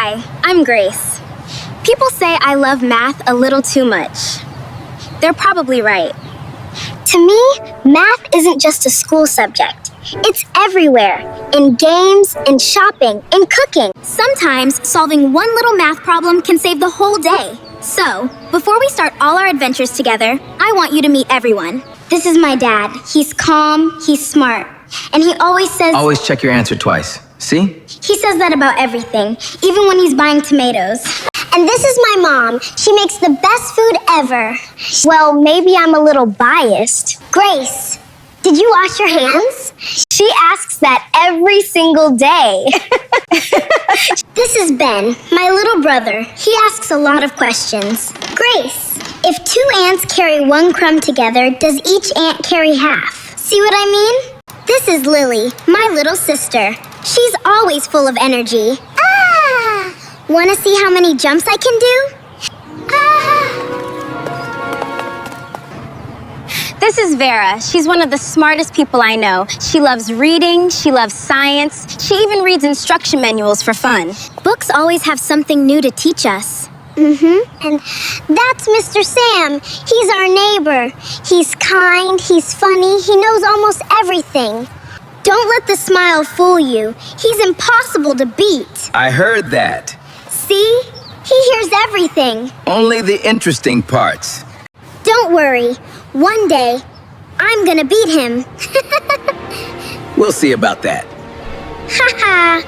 Hi, I'm Grace. People say I love math a little too much. They're probably right. To me, math isn't just a school subject. It's everywhere. In games, in shopping, in cooking. Sometimes solving one little math problem can save the whole day. So, before we start all our adventures together, I want you to meet everyone. This is my dad. He's calm, he's smart, and he always says... Always check your answer twice. See? He says that about everything, even when he's buying tomatoes. And this is my mom. She makes the best food ever. Well, maybe I'm a little biased. Grace, did you wash your hands? She asks that every single day. This is Ben, my little brother. He asks a lot of questions. Grace, if two ants carry one crumb together, does each ant carry half? See what I mean? This is Lily, my little sister. She's always full of energy. Ah! Wanna see how many jumps I can do? This is Vera. She's one of the smartest people I know. She loves reading, she loves science. She even reads instruction manuals for fun. Books always have something new to teach us. And that's Mr. Sam. He's our neighbor. He's kind, he's funny, he knows almost everything. Don't let the smile fool you. He's impossible to beat. I heard that. See? He hears everything. Only the interesting parts. Don't worry. One day, I'm gonna beat him. We'll see about that. Ha ha!